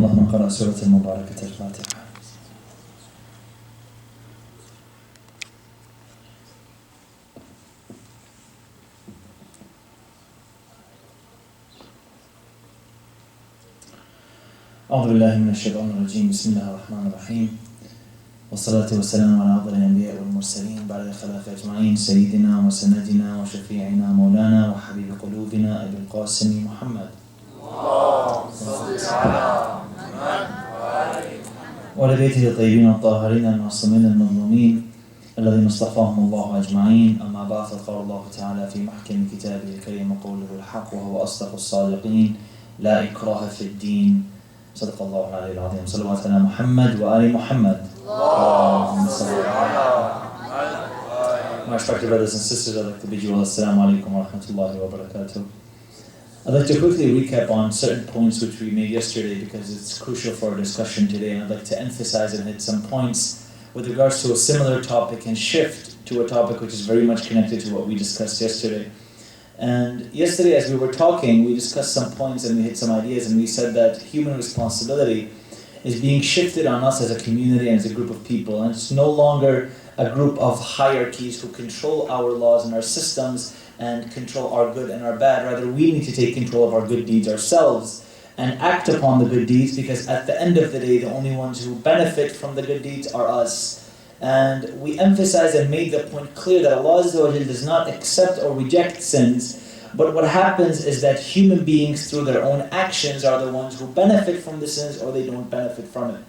اللهم قرأ سورة المباركة الفاتحة. أعوذ بالله من الشيطان الرجيم. بسم الله الرحمن الرحيم. والصلاة والسلام على أفضل الأنبياء والمرسلين بعد الخلائق أجمعين سيدنا وسندنا وشفيعنا مولانا وحبيب قلوبنا أبي القاسم محمد. اللهم صل على محمد وعلى بيته الطيبين الطاهرين المعصومين المظلومين الذين اصطفاهم الله أجمعين. أما بعد، فقال الله تعالى في محكم كتابه الكريم قوله الحق وهو أصدق الصادقين لا إكراه في الدين. صدق الله العلي العظيم. صلوات على محمد وآل محمد. اللهم صل على محمد. My respected brothers and sisters, I'd like to bid you all assalamu alaikum wa rahmatullahi wa barakatuh. I'd like to quickly recap on certain points which we made yesterday because it's crucial for our discussion today, and I'd like to emphasize and hit some points with regards to a similar topic and shift to a topic which is very much connected to what we discussed yesterday. And yesterday as we were talking, we discussed some points and we hit some ideas, and we said that human responsibility is being shifted on us as a community and as a group of people, and it's no longer a group of hierarchies who control our laws and our systems and control our good and our bad. Rather, we need to take control of our good deeds ourselves and act upon the good deeds, because at the end of the day, the only ones who benefit from the good deeds are us. And we emphasized and made the point clear that Allah does not accept or reject sins, but what happens is that human beings through their own actions are the ones who benefit from the sins or they don't benefit from it.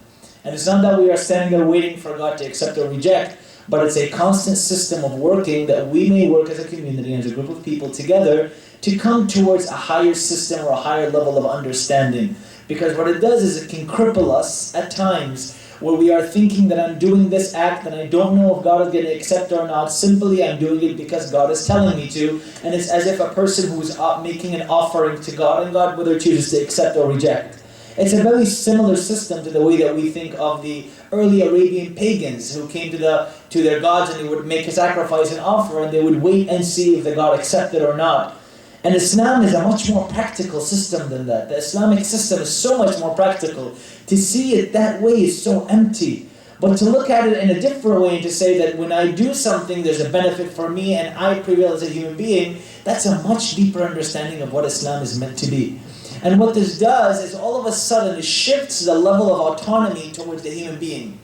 And it's not that we are standing there waiting for God to accept or reject, but it's a constant system of working that we may work as a community and as a group of people together to come towards a higher system or a higher level of understanding. Because what it does is it can cripple us at times where we are thinking that I'm doing this act and I don't know if God is going to accept or not. Simply I'm doing it because God is telling me to. And it's as if a person who is making an offering to God, and God whether chooses to accept or reject. It's a very similar system to the way that we think of the early Arabian pagans who came to their gods, and they would make a sacrifice and offer, and they would wait and see if the God accepted or not. And Islam is a much more practical system than that. The Islamic system is so much more practical. To see it that way is so empty. But to look at it in a different way and to say that when I do something, there's a benefit for me and I prevail as a human being, that's a much deeper understanding of what Islam is meant to be. And what this does is all of a sudden it shifts the level of autonomy towards the human being.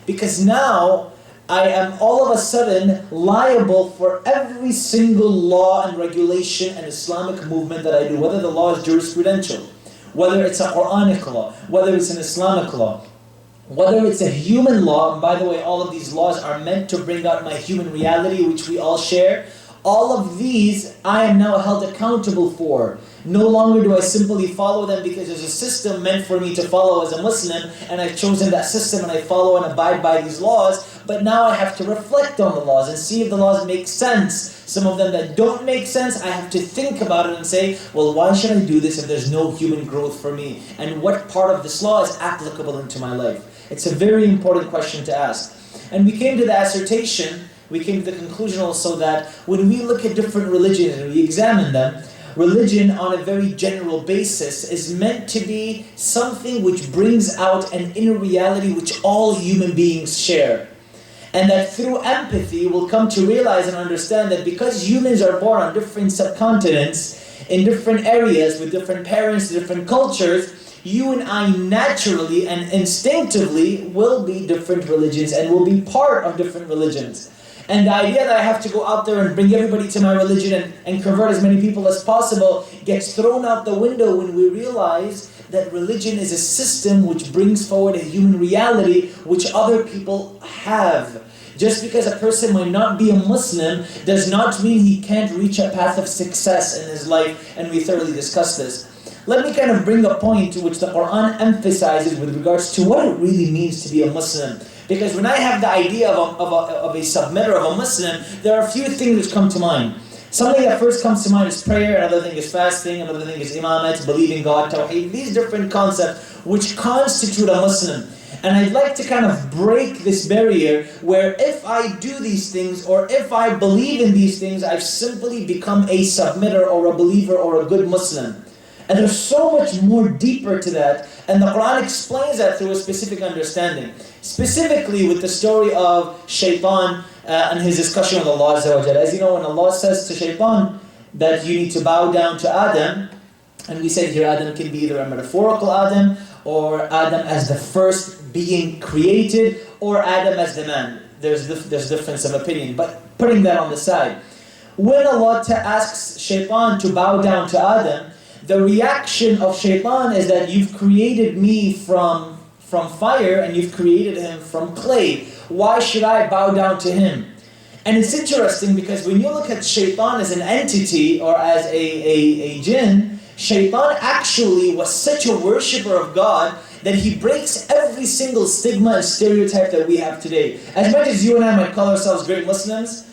Because now I am all of a sudden liable for every single law and regulation and Islamic movement that I do, whether the law is jurisprudential, whether it's a Quranic law, whether it's an Islamic law, whether it's a human law. And by the way, all of these laws are meant to bring out my human reality, which we all share. All of these I am now held accountable for. No longer do I simply follow them because there's a system meant for me to follow as a Muslim, and I've chosen that system and I follow and abide by these laws. But now I have to reflect on the laws and see if the laws make sense. Some of them that don't make sense, I have to think about it and say, well, why should I do this if there's no human growth for me? And what part of this law is applicable into my life? It's a very important question to ask. And we came to the assertion, we came to the conclusion also that when we look at different religions and we examine them, religion on a very general basis is meant to be something which brings out an inner reality which all human beings share. And that through empathy we'll come to realize and understand that because humans are born on different subcontinents, in different areas, with different parents, different cultures, you and I naturally and instinctively will be different religions and will be part of different religions. And the idea that I have to go out there and bring everybody to my religion and convert as many people as possible gets thrown out the window when we realize that religion is a system which brings forward a human reality which other people have. Just because a person might not be a Muslim does not mean he can't reach a path of success in his life, and we thoroughly discussed this. Let me kind of bring a point which the Quran emphasizes with regards to what it really means to be a Muslim. Because when I have the idea of a submitter, of a Muslim, there are a few things which come to mind. Something that first comes to mind is prayer, another thing is fasting, another thing is imamat, believing God, tawheed, these different concepts which constitute a Muslim. And I'd like to kind of break this barrier where if I do these things or if I believe in these things, I've simply become a submitter or a believer or a good Muslim. And there's so much more deeper to that. And the Quran explains that through a specific understanding. Specifically with the story of Shaitan and his discussion with Allah Azza wa Jalla. As you know, when Allah says to Shaitan that you need to bow down to Adam, and we said here Adam can be either a metaphorical Adam, or Adam as the first being created, or Adam as the man. There's difference of opinion. But putting that on the side, when Allah asks Shaitan to bow down to Adam, the reaction of Shaitan is that you've created me from fire and you've created him from clay. Why should I bow down to him? And it's interesting because when you look at Shaitan as an entity or as a jinn, Shaitan actually was such a worshipper of God that he breaks every single stigma and stereotype that we have today. As much as you and I might call ourselves great Muslims,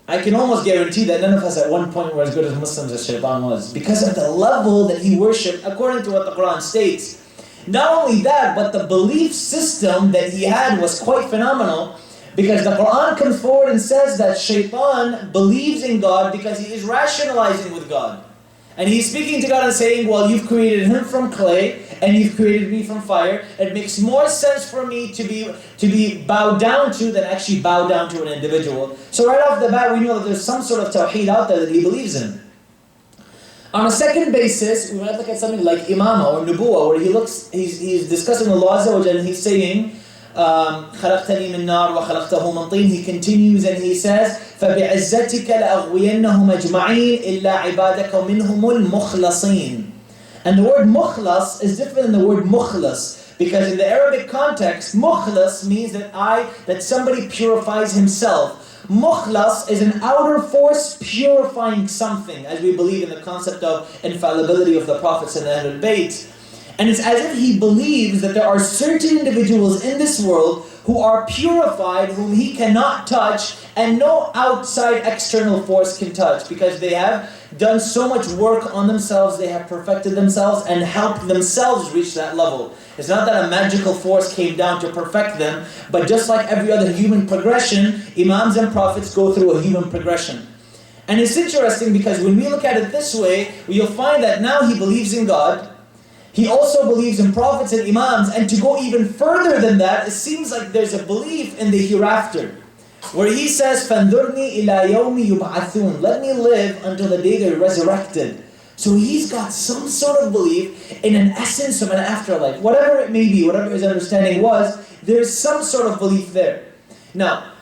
I can almost guarantee that none of us at one point were as good as Muslims as Shaitan was, because of the level that he worshipped according to what the Quran states. Not only that, but the belief system that he had was quite phenomenal, because the Quran comes forward and says that Shaitan believes in God because he is rationalizing with God. And he's speaking to God and saying, well, you've created him from clay and you've created me from fire. It makes more sense for me to be bowed down to than actually bow down to an individual. So right off the bat, we know that there's some sort of tawheed out there that he believes in. On a second basis, we might look at something like imama or nubuwa, where he's discussing Allah Azza wa Jalla and he's saying, خلقتني من نار وخلقته من طين. He continues and he says, فبعزتك لأغوينهم أجمعين إلا عبادك منهم المخلصين. And the word mukhlas is different than the word mukhlas, because in the Arabic context, mukhlas means that somebody purifies himself. Mukhlas is an outer force purifying something, as we believe in the concept of infallibility of the prophets and the Ahlul Bayt. And it's as if he believes that there are certain individuals in this world who are purified, whom he cannot touch, and no outside external force can touch, because they have done so much work on themselves, they have perfected themselves and helped themselves reach that level. It's not that a magical force came down to perfect them, but just like every other human progression, imams and prophets go through a human progression. And it's interesting because when we look at it this way, you'll find that now he believes in God. He also believes in prophets and imams, and to go even further than that, it seems like there's a belief in the hereafter, where he says, فَانْظُرْنِي إِلَى يَوْمِ يُبْعَثُونَ. Let me live until the day they're resurrected. So he's got some sort of belief in an essence of an afterlife. Whatever it may be, whatever his understanding was, there's some sort of belief there. Now,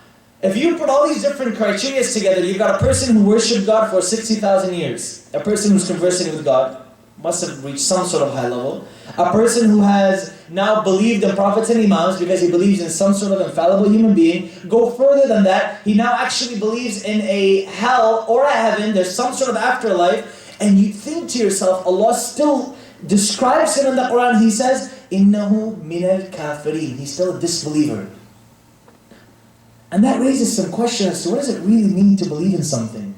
if you put all these different criteria together, you've got a person who worshipped God for 60,000 years, a person who's conversing with God, must have reached some sort of high level. A person who has now believed in prophets and imams because he believes in some sort of infallible human being. Go further than that, he now actually believes in a hell or a heaven. There's some sort of afterlife. And you think to yourself, Allah still describes him in the Quran. He says, إِنَّهُ مِنَ الْكَافِرِينَ. He's still a disbeliever. And that raises some questions as to what does it really mean to believe in something?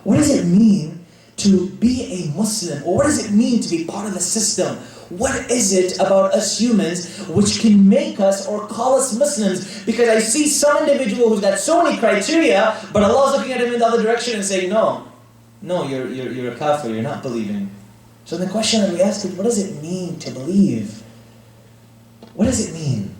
What does it mean to be a Muslim? Or what does it mean to be part of the system? What is it about us humans which can make us or call us Muslims? Because I see some individual who's got so many criteria, but Allah's looking at him in the other direction and saying, no, you're a kafir, you're not believing. So the question that we ask is, what does it mean to believe? What does it mean?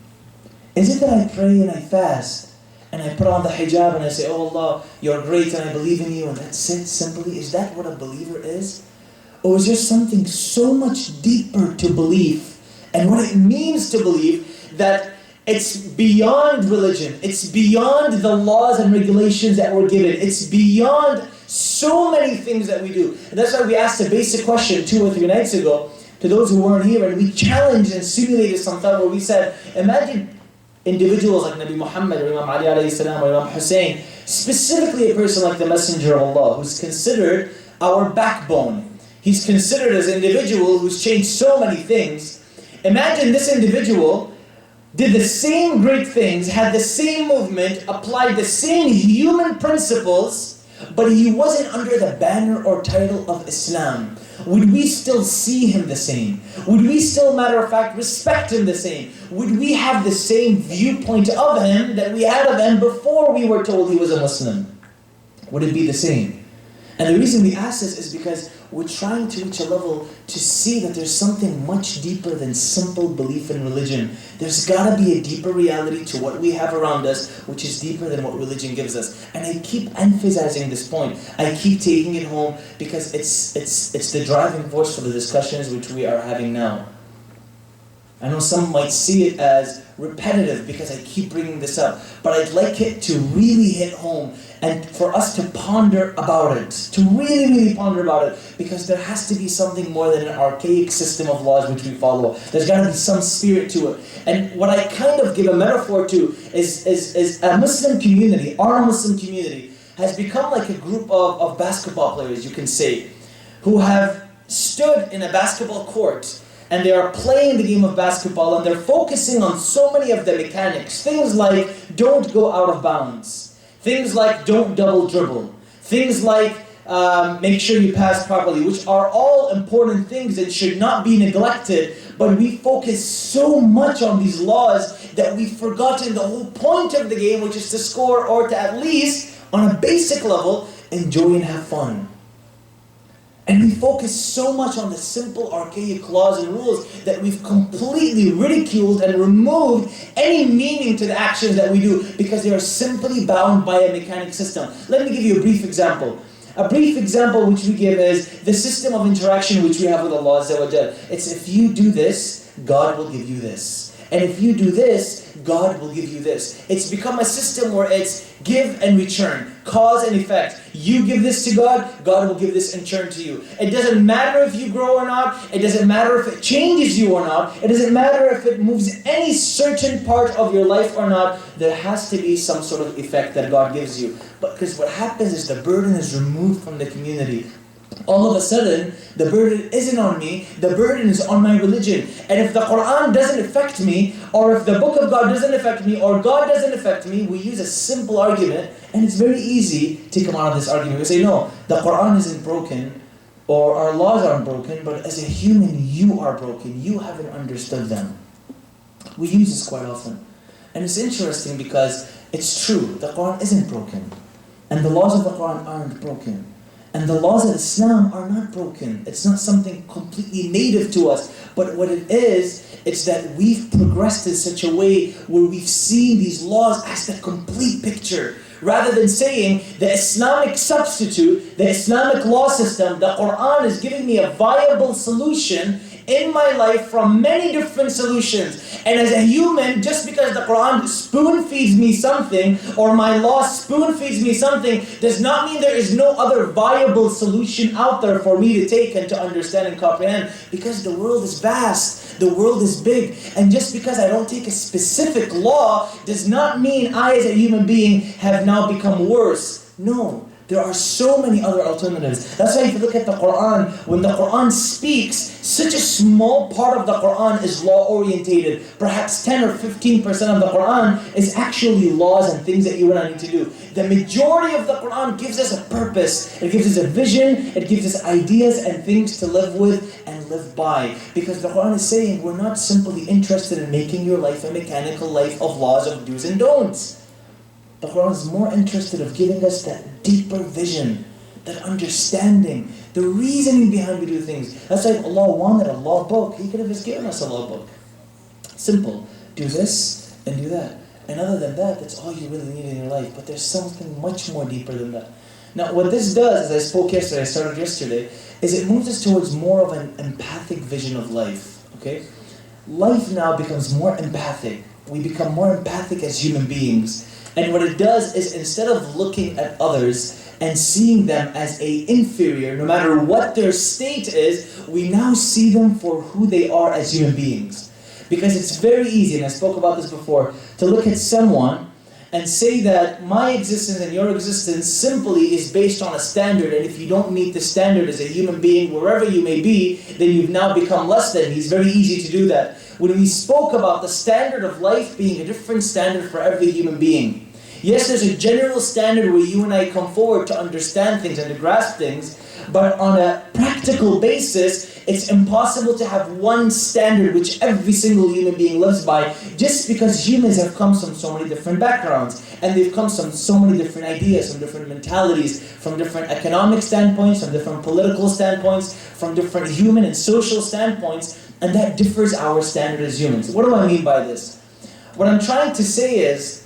Is it that I pray and I fast, and I put on the hijab and I say, oh Allah, you're great and I believe in you, and that's it simply? Is that what a believer is? Or is there something so much deeper to belief and what it means to believe that it's beyond religion, it's beyond the laws and regulations that we're given, it's beyond so many things that we do? And that's why we asked a basic question 2 or 3 nights ago to those who weren't here, and we challenged and simulated some thought where we said, imagine individuals like Nabi Muhammad or Imam Ali alayhi salam or Imam Hussein, specifically a person like the Messenger of Allah, who's considered our backbone. He's considered as an individual who's changed so many things. Imagine this individual did the same great things, had the same movement, applied the same human principles, but he wasn't under the banner or title of Islam. Would we still see him the same? Would we still, matter of fact, respect him the same? Would we have the same viewpoint of him that we had of him before we were told he was a Muslim? Would it be the same? And the reason we ask this is because we're trying to reach a level to see that there's something much deeper than simple belief in religion. There's got to be a deeper reality to what we have around us, which is deeper than what religion gives us. And I keep emphasizing this point. I keep taking it home because it's the driving force for the discussions which we are having now. I know some might see it as repetitive because I keep bringing this up, but I'd like it to really hit home and for us to ponder about it, to really, really ponder about it, because there has to be something more than an archaic system of laws which we follow. There's got to be some spirit to it. And what I kind of give a metaphor to is a Muslim community, our Muslim community, has become like a group of basketball players, you can say, who have stood in a basketball court and they are playing the game of basketball and they're focusing on so many of the mechanics. Things like don't go out of bounds. Things like don't double dribble. Things like make sure you pass properly, which are all important things that should not be neglected. But we focus so much on these laws that we've forgotten the whole point of the game, which is to score or to at least, on a basic level, enjoy and have fun. And we focus so much on the simple archaic laws and rules that we've completely ridiculed and removed any meaning to the actions that we do because they are simply bound by a mechanic system. Let me give you a brief example. A brief example which we give is the system of interaction which we have with Allah Azza wa Jal. It's if you do this, God will give you this. And if you do this, God will give you this. It's become a system where it's give and return, cause and effect. You give this to God, God will give this in turn to you. It doesn't matter if you grow or not. It doesn't matter if it changes you or not. It doesn't matter if it moves any certain part of your life or not. There has to be some sort of effect that God gives you. But because what happens is the burden is removed from the community. All of a sudden, the burden isn't on me, the burden is on my religion. And if the Quran doesn't affect me, or if the book of God doesn't affect me, or God doesn't affect me, we use a simple argument, and it's very easy to come out of this argument. We say, no, the Quran isn't broken, or our laws aren't broken, but as a human, you are broken. You haven't understood them. We use this quite often. And it's interesting because it's true, the Quran isn't broken. And the laws of the Quran aren't broken. And the laws of Islam are not broken. It's not something completely native to us. But what it is, it's that we've progressed in such a way where we've seen these laws as the complete picture. Rather than saying the Islamic substitute, the Islamic law system, the Quran is giving me a viable solution in my life from many different solutions. And as a human, just because the Quran spoon feeds me something, or my law spoon feeds me something, does not mean there is no other viable solution out there for me to take and to understand and comprehend. Because the world is vast, the world is big. And just because I don't take a specific law, does not mean I as a human being have now become worse. No. There are so many other alternatives. That's why if you look at the Quran, when the Quran speaks, such a small part of the Quran is law-orientated. Perhaps 10 or 15% of the Quran is actually laws and things that you and I need to do. The majority of the Quran gives us a purpose. It gives us a vision. It gives us ideas and things to live with and live by. Because the Quran is saying we're not simply interested in making your life a mechanical life of laws of do's and don'ts. The Quran is more interested of giving us that deeper vision, that understanding, the reasoning behind we do things. That's why if Allah wanted a law book, He could have just given us a law book. Simple. Do this and do that. And other than that, that's all you really need in your life. But there's something much more deeper than that. Now what this does, as I spoke yesterday, I started yesterday, is it moves us towards more of an empathic vision of life. Okay? Life now becomes more empathic. We become more empathic as human beings. And what it does is instead of looking at others and seeing them as inferior, no matter what their state is, we now see them for who they are as human beings. Because it's very easy, and I spoke about this before, to look at someone and say that my existence and your existence simply is based on a standard, and if you don't meet the standard as a human being, wherever you may be, then you've now become less than. It's very easy to do that. When we spoke about the standard of life being a different standard for every human being. Yes, there's a general standard where you and I come forward to understand things and to grasp things, But on a practical basis, it's impossible to have one standard which every single human being lives by, just because humans have come from so many different backgrounds, and they've come from so many different ideas, from different mentalities, from different economic standpoints, from different political standpoints, from different human and social standpoints, and that differs our standard as humans. What do I mean by this? What I'm trying to say is,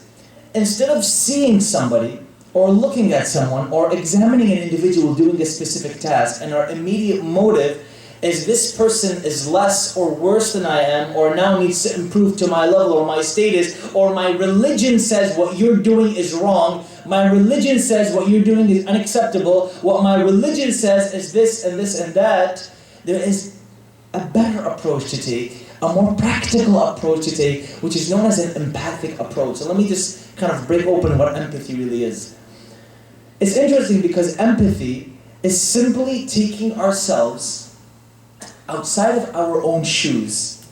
instead of seeing somebody, or looking at someone, or examining an individual doing a specific task, and our immediate motive is this person is less or worse than I am, or now needs to improve to my level or my status, or my religion says what you're doing is wrong, my religion says what you're doing is unacceptable, what my religion says is this and this and that, there is a better approach to take, a more practical approach to take, which is known as an empathic approach. So let me just kind of break open what empathy really is. It's interesting because empathy is simply taking ourselves outside of our own shoes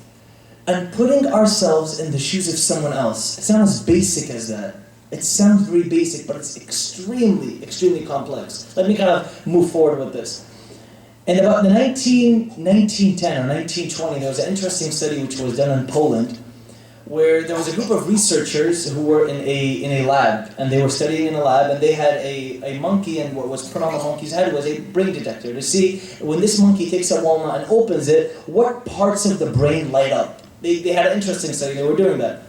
and putting ourselves in the shoes of someone else. It sounds basic as that. It sounds very basic, but it's extremely, extremely complex. Let me kind of move forward with this. In about the 1910 or 1920, there was an interesting study which was done in Poland, where there was a group of researchers who were in a lab, and they were studying in a lab, and they had a monkey, and what was put on the monkey's head was a brain detector to see when this monkey takes a walnut and opens it, what parts of the brain light up. They had an interesting study, they were doing that.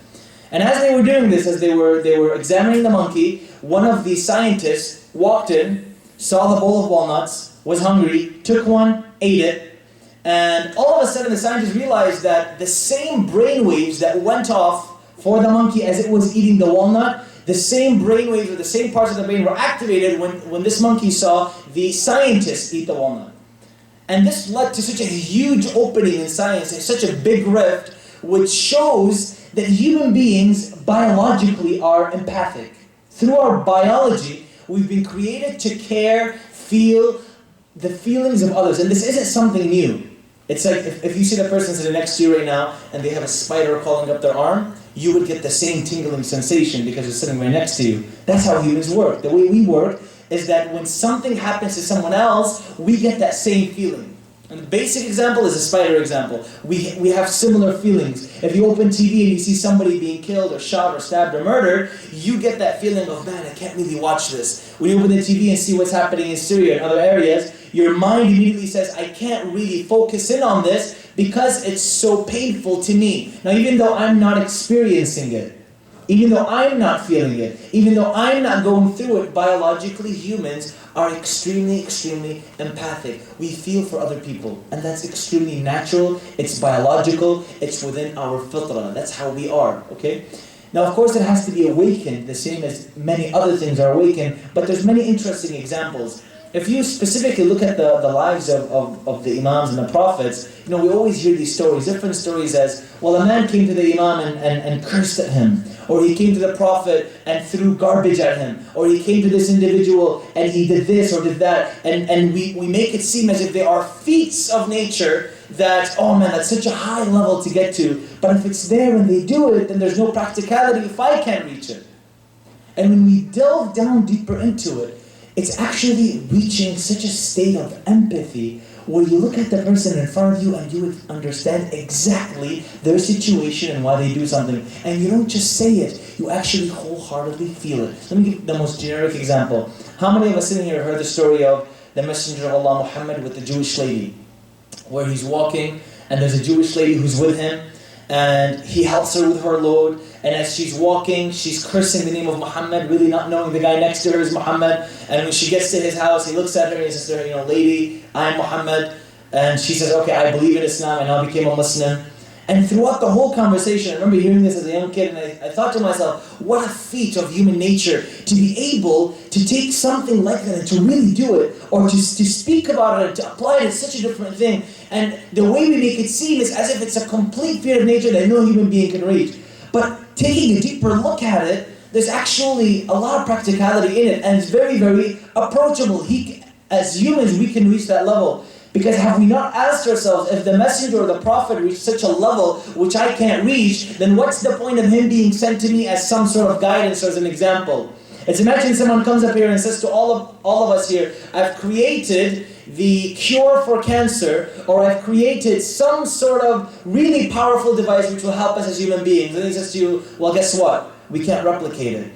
And as they were doing this, as they were examining the monkey, one of the scientists walked in, saw the bowl of walnuts, was hungry, took one, ate it, and all of a sudden the scientists realized that the same brainwaves that went off for the monkey as it was eating the walnut, the same brainwaves or the same parts of the brain were activated when this monkey saw the scientist eat the walnut. And this led to such a huge opening in science, such a big rift, which shows that human beings biologically are empathic. Through our biology, we've been created to care, feel the feelings of others. And this isn't something new. It's like if you see the person sitting next to you right now and they have a spider crawling up their arm, you would get the same tingling sensation because it's sitting right next to you. That's how humans work. The way we work is that when something happens to someone else, we get that same feeling. And the basic example is a spider example. We have similar feelings. If you open TV and you see somebody being killed or shot or stabbed or murdered, you get that feeling of, man, I can't really watch this. When you open the TV and see what's happening in Syria and other areas, your mind immediately says, I can't really focus in on this because it's so painful to me. Now, even though I'm not experiencing it, even though I'm not feeling it, even though I'm not going through it, biologically humans are extremely, extremely empathic. We feel for other people, and that's extremely natural, it's biological, it's within our fitrah. That's how we are, okay? Now, of course, it has to be awakened, the same as many other things are awakened, but there's many interesting examples. If you specifically look at the lives of the Imams and the Prophets, we always hear these stories, different stories as, well, a man came to the Imam and cursed at him, or he came to the Prophet and threw garbage at him, or he came to this individual and he did this or did that, and we make it seem as if they are feats of nature that, oh man, that's such a high level to get to, but if it's there and they do it, then there's no practicality if I can't reach it. And when we delve down deeper into it, it's actually reaching such a state of empathy where you look at the person in front of you and you would understand exactly their situation and why they do something. And you don't just say it, you actually wholeheartedly feel it. Let me give the most generic example. How many of us sitting here heard the story of the Messenger of Allah Muhammad with the Jewish lady? Where he's walking and there's a Jewish lady who's with him and he helps her with her load, and as she's walking, she's cursing the name of Muhammad, really not knowing the guy next to her is Muhammad, and when she gets to his house, he looks at her and he says to her, lady, I'm Muhammad, and she says, okay, I believe in Islam, I now became a Muslim. And throughout the whole conversation, I remember hearing this as a young kid, and I thought to myself, what a feat of human nature to be able to take something like that and to really do it, or to speak about it and to apply it as such a different thing. And the way we make it seem is as if it's a complete feat of nature that no human being can reach. But taking a deeper look at it, there's actually a lot of practicality in it, and it's very, very approachable. As humans, we can reach that level. Because have we not asked ourselves, if the Messenger or the Prophet reached such a level which I can't reach, then what's the point of him being sent to me as some sort of guidance or as an example? It's imagine someone comes up here and says to all of us here, I've created the cure for cancer, or I've created some sort of really powerful device which will help us as human beings. And he says to you, well, guess what? We can't replicate it.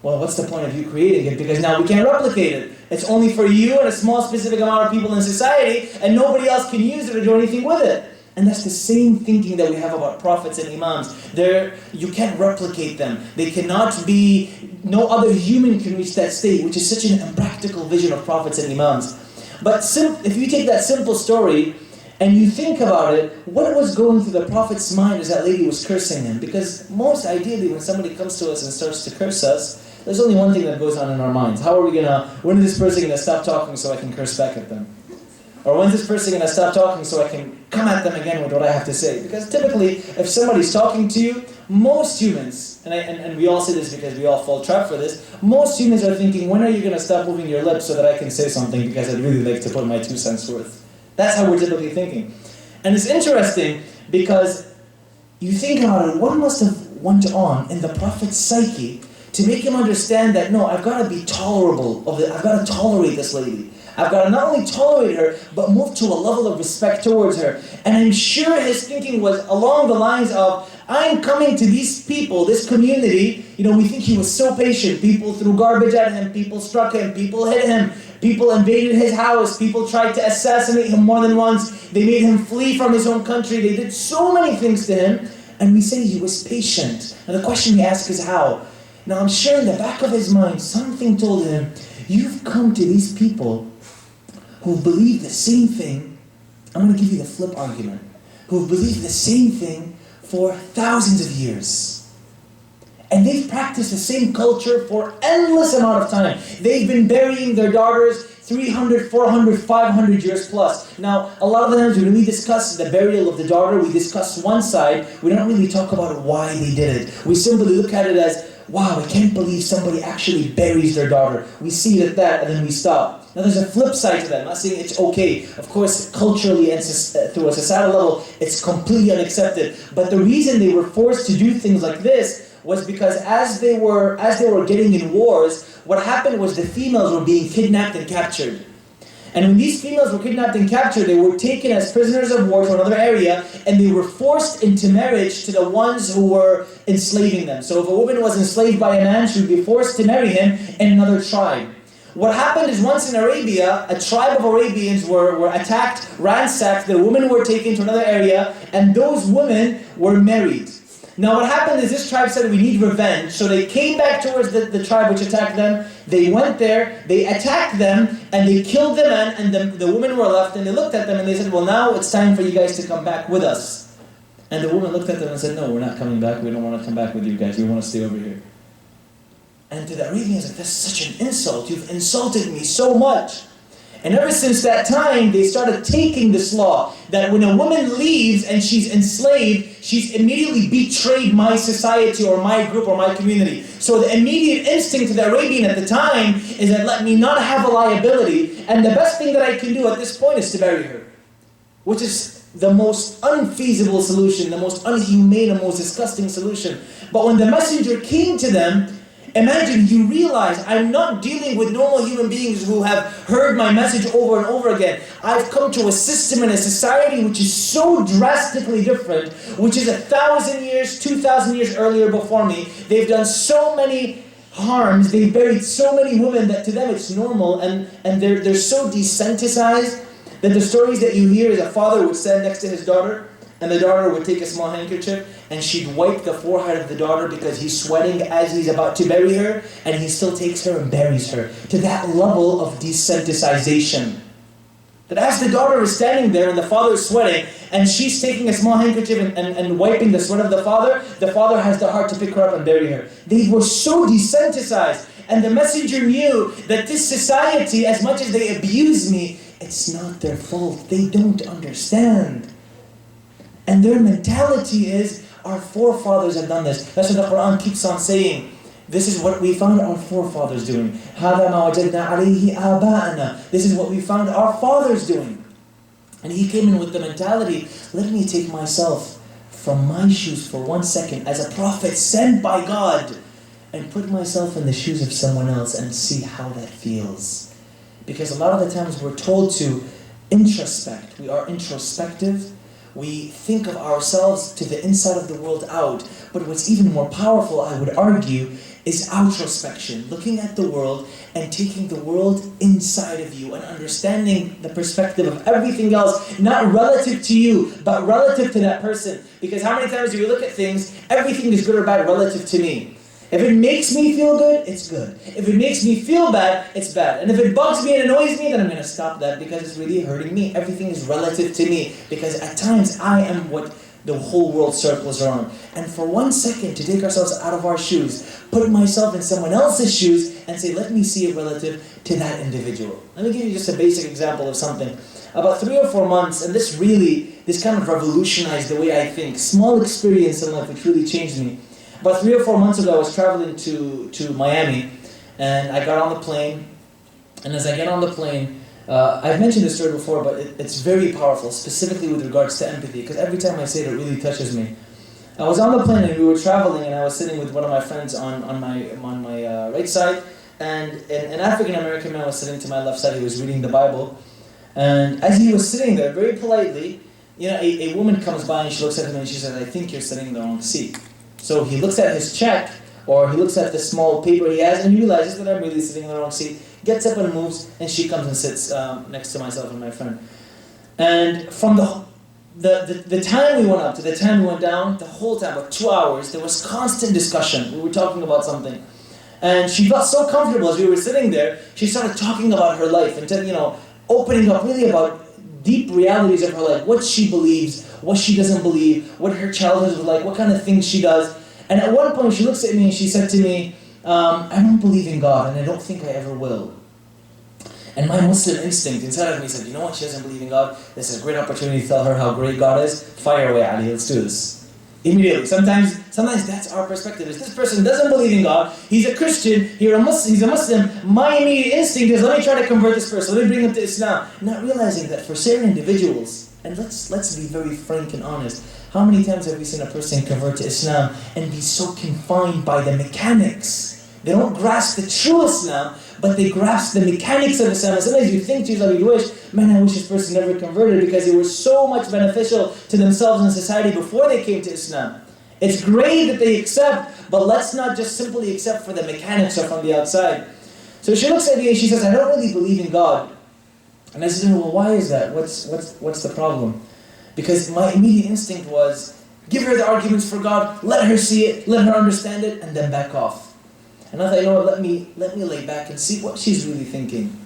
Well, what's the point of you creating it? Because now we can't replicate it. It's only for you and a small specific amount of people in society, and nobody else can use it or do anything with it. And that's the same thinking that we have about prophets and imams. You can't replicate them. They cannot be, no other human can reach that state, which is such an impractical vision of prophets and imams. But if you take that simple story and you think about it, what was going through the Prophet's mind as that lady was cursing him? Because most ideally when somebody comes to us and starts to curse us, there's only one thing that goes on in our minds. When is this person going to stop talking so I can curse back at them? Or when's this person going to stop talking so I can come at them again with what I have to say? Because typically, if somebody's talking to you, most humans, and we all say this because we all fall trap for this, most humans are thinking, when are you going to stop moving your lips so that I can say something because I'd really like to put my 2 cents worth? That's how we're typically thinking. And it's interesting because you think about it, what must have went on in the Prophet's psyche to make him understand that, no, I've got to be tolerable of it. I've got to tolerate this lady. I've got to not only tolerate her, but move to a level of respect towards her. And I'm sure his thinking was along the lines of, I'm coming to these people, this community. We think he was so patient. People threw garbage at him, people struck him, people hit him, people invaded his house, people tried to assassinate him more than once. They made him flee from his own country. They did so many things to him. And we say he was patient. And the question we ask is how? Now I'm sure in the back of his mind, something told him, you've come to these people who believe the same thing. I'm going to give you the flip argument. Who believe the same thing for thousands of years. And they've practiced the same culture for endless amount of time. They've been burying their daughters 300, 400, 500 years plus. Now, a lot of the times when we discuss the burial of the daughter, we discuss one side. We don't really talk about why they did it. We simply look at it as, wow, I can't believe somebody actually buries their daughter. We see it at that and then we stop. Now there's a flip side to that. I'm not saying it's okay. Of course, culturally and through a societal level, it's completely unaccepted. But the reason they were forced to do things like this was because as they were getting in wars, what happened was the females were being kidnapped and captured. And when these females were kidnapped and captured, they were taken as prisoners of war to another area, and they were forced into marriage to the ones who were enslaving them. So if a woman was enslaved by a man, she would be forced to marry him in another tribe. What happened is once in Arabia, a tribe of Arabians were attacked, ransacked, the women were taken to another area, and those women were married. Now what happened is this tribe said, we need revenge. So they came back towards the tribe which attacked them. They went there, they attacked them, and they killed the men, and the women were left, and they looked at them and they said, well, now it's time for you guys to come back with us. And the woman looked at them and said, no, we're not coming back. We don't want to come back with you guys. We want to stay over here. And to the Arabians, like, that's such an insult. You've insulted me so much. And ever since that time, they started taking this law that when a woman leaves and she's enslaved, she's immediately betrayed my society or my group or my community. So the immediate instinct to the Arabian at the time is that let me not have a liability, and the best thing that I can do at this point is to bury her. Which is the most unfeasible solution, the most unhumane and most disgusting solution. But when the messenger came to them, imagine you realize I'm not dealing with normal human beings who have heard my message over and over again. I've come to a system and a society which is so drastically different, which is 1,000 years, 2,000 years earlier before me. They've done so many harms, they've buried so many women that to them it's normal, and they're so desensitized that the stories that you hear is a father would stand next to his daughter, and the daughter would take a small handkerchief and she'd wipe the forehead of the daughter because he's sweating as he's about to bury her, and he still takes her and buries her. To that level of desensitization. That as the daughter is standing there and the father is sweating, and she's taking a small handkerchief and wiping the sweat of the father has the heart to pick her up and bury her. They were so desensitized. And the messenger knew that this society, as much as they abuse me, it's not their fault. They don't understand. And their mentality is, our forefathers have done this. That's what the Quran keeps on saying. This is what we found our forefathers doing. هَذَا مَا وَجَدْنَا عَلَيْهِ آبَاءَنَا. This is what we found our fathers doing. And he came in with the mentality, let me take myself from my shoes for 1 second as a prophet sent by God and put myself in the shoes of someone else and see how that feels. Because a lot of the times we're told to introspect. We are introspective. We think of ourselves to the inside of the world out. But what's even more powerful, I would argue, is outrospection. Looking at the world and taking the world inside of you and understanding the perspective of everything else, not relative to you, but relative to that person. Because how many times do we look at things, everything is good or bad relative to me. If it makes me feel good, it's good. If it makes me feel bad, it's bad. And if it bugs me and annoys me, then I'm going to stop that because it's really hurting me. Everything is relative to me because at times I am what the whole world circles around. And for 1 second to take ourselves out of our shoes, put myself in someone else's shoes and say, let me see it relative to that individual. Let me give you just a basic example of something. About 3 or 4 months, and this kind of revolutionized the way I think. Small experience in life which really changed me. About 3 or 4 months ago, I was traveling to Miami, and I got on the plane, and as I get on the plane, I've mentioned this story before, but it's very powerful, specifically with regards to empathy, because every time I say it, it really touches me. I was on the plane, and we were traveling, and I was sitting with one of my friends on my right side, and an African-American man was sitting to my left side. He was reading the Bible, and as he was sitting there, very politely, a woman comes by, and she looks at him, and she says, I think you're sitting in the wrong seat. So he looks at his check, or he looks at the small paper he has, and he realizes that I'm really sitting in the wrong seat, gets up and moves, and she comes and sits next to myself and my friend. And from the time we went up to the time we went down, the whole time, about 2 hours, there was constant discussion. We were talking about something. And she felt so comfortable as we were sitting there, she started talking about her life and opening up really about deep realities of her life, what she believes, what she doesn't believe, what her childhood was like, what kind of things she does. And at one point she looks at me and she said to me, I don't believe in God and I don't think I ever will. And my Muslim instinct inside of me said, you know what, she doesn't believe in God, this is a great opportunity to tell her how great God is, fire away Ali, let's do this. Immediately. Sometimes that's our perspective. If this person doesn't believe in God, he's a Christian, he's a Muslim, my immediate instinct is, let me try to convert this person, let me bring him to Islam. Not realizing that for certain individuals, and let's be very frank and honest, how many times have we seen a person convert to Islam and be so confined by the mechanics? They don't grasp the true Islam, but they grasp the mechanics of Islam. And sometimes you think to yourself, you wish, man, I wish this person never converted because they were so much beneficial to themselves and society before they came to Islam. It's great that they accept, but let's not just simply accept for the mechanics or from the outside. So she looks at me and she says, I don't really believe in God. And I said, well, why is that? What's the problem? Because my immediate instinct was, give her the arguments for God, let her see it, let her understand it, and then back off. And I thought, you know what, let me lay back and see what she's really thinking.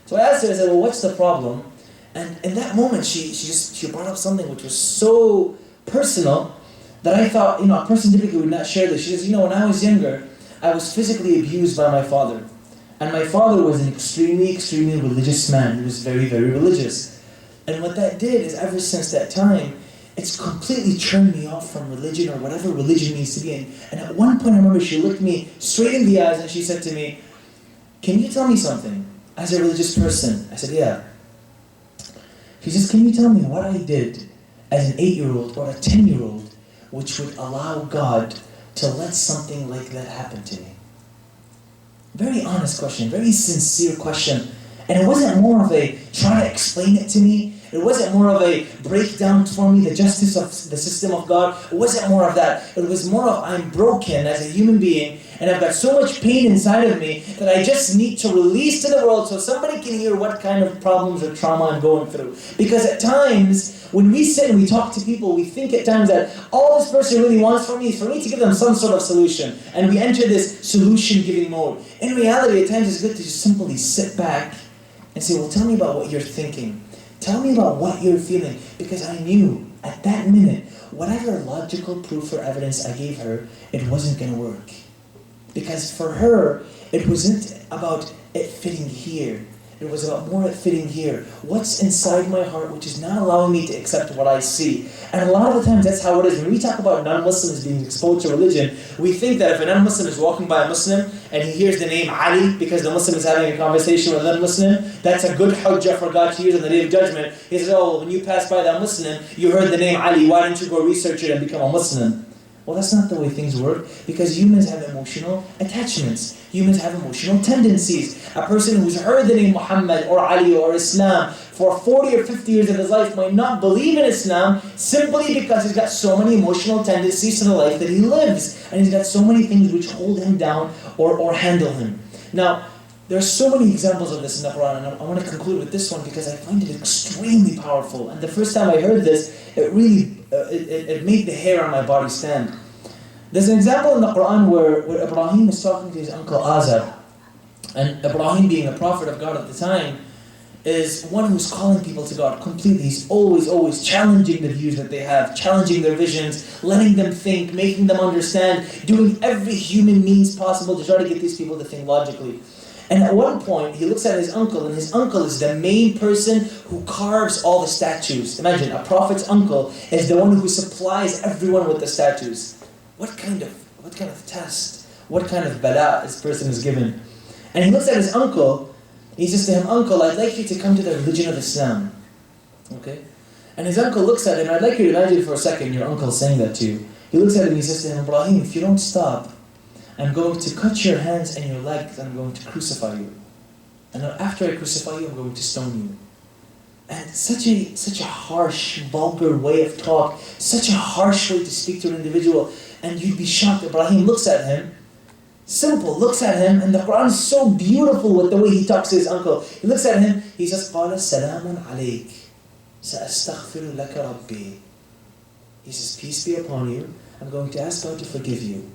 So I asked her, I said, well, what's the problem? And in that moment, she brought up something which was so personal that I thought, a person typically would not share this. She says, when I was younger, I was physically abused by my father. And my father was an extremely, extremely religious man. He was very, very religious. And what that did is, ever since that time, it's completely turned me off from religion or whatever religion needs to be in. And at one point I remember she looked me straight in the eyes and she said to me, can you tell me something as a religious person? I said, yeah. She says, can you tell me what I did as an 8-year-old or a 10-year-old which would allow God to let something like that happen to me? Very honest question, very sincere question. And it wasn't more of a try to explain it to me. It wasn't more of a breakdown for me, the justice of the system of God. It wasn't more of that. It was more of, I'm broken as a human being, and I've got so much pain inside of me that I just need to release to the world so somebody can hear what kind of problems or trauma I'm going through. Because at times, when we sit and we talk to people, we think at times that all this person really wants from me is for me to give them some sort of solution. And we enter this solution-giving mode. In reality, at times it's good to just simply sit back and say, well, tell me about what you're thinking. Tell me about what you're feeling. Because I knew at that minute, whatever logical proof or evidence I gave her, it wasn't going to work. Because for her, it wasn't about it fitting here. It was about more it fitting here. What's inside my heart which is not allowing me to accept what I see. And a lot of the times that's how it is. When we talk about non-Muslims being exposed to religion, we think that if a non-Muslim is walking by a Muslim and he hears the name Ali because the Muslim is having a conversation with a non-Muslim, that's a good hujjah for God to use on the Day of Judgment. He says, oh, when you pass by that Muslim, you heard the name Ali, why don't you go research it and become a Muslim? Well, that's not the way things work, because humans have emotional attachments. Humans have emotional tendencies. A person who's heard the name Muhammad or Ali or Islam for 40 or 50 years of his life might not believe in Islam simply because he's got so many emotional tendencies to the life that he lives. And he's got so many things which hold him down or handle him. Now, there are so many examples of this in the Quran, and I want to conclude with this one because I find it extremely powerful. And the first time I heard this, it really it made the hair on my body stand. There's an example in the Quran where Ibrahim is talking to his uncle Azar. And Ibrahim, being a prophet of God at the time, is one who's calling people to God completely. He's always challenging the views that they have, challenging their visions, letting them think, making them understand, doing every human means possible to try to get these people to think logically. And at one point, he looks at his uncle, and his uncle is the main person who carves all the statues. Imagine, a prophet's uncle is the one who supplies everyone with the statues. What kind of test, what kind of bala this person is given? And he looks at his uncle, he says to him, "Uncle, I'd like you to come to the religion of Islam." Okay? And his uncle looks at him, I'd like you to imagine for a second your uncle saying that to you. He looks at him and he says to him, "Ibrahim, if you don't stop, I'm going to cut your hands and your legs, and I'm going to crucify you. And after I crucify you, I'm going to stone you." And such a harsh, vulgar way of talk, such a harsh way to speak to an individual, and you'd be shocked. Ibrahim looks at him, simple, looks at him, and the Quran is so beautiful with the way he talks to his uncle. He looks at him, he says, قَالَ سَلَامٌ عَلَيْكَ سَأَسْتَغْفِرُ لَكَ رَبِّي. He says, "Peace be upon you, I'm going to ask God to forgive you."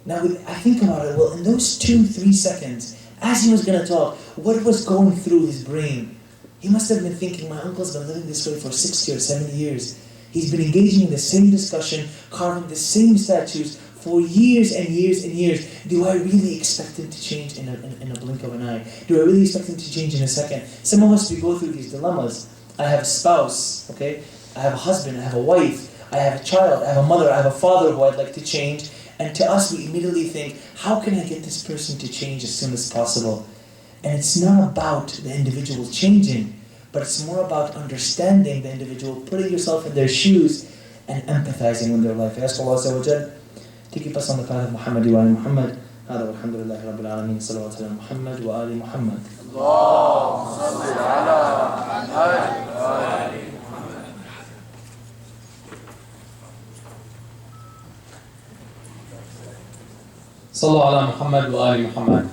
Now, I think about it, well, in those 2-3 seconds, as he was going to talk, what was going through his brain? He must have been thinking, my uncle's been living this way for 60 or 70 years. He's been engaging in the same discussion, carving the same statues for years and years and years. Do I really expect him to change in a blink of an eye? Do I really expect him to change in a second? Some of us, we go through these dilemmas. I have a spouse, okay? I have a husband, I have a wife, I have a child, I have a mother, I have a father who I'd like to change. And to us, we immediately think, how can I get this person to change as soon as possible? And it's not about the individual changing, but it's more about understanding the individual, putting yourself in their shoes, and empathizing with their life. I ask Allah Azza wa Jal to keep us on the path of Muhammad wa ali Muhammad. هذا والحمد لله رب العالمين. صلوات على محمد وآل محمد. اللهم صل على محمد وآل محمد. صلوا على محمد وآل محمد.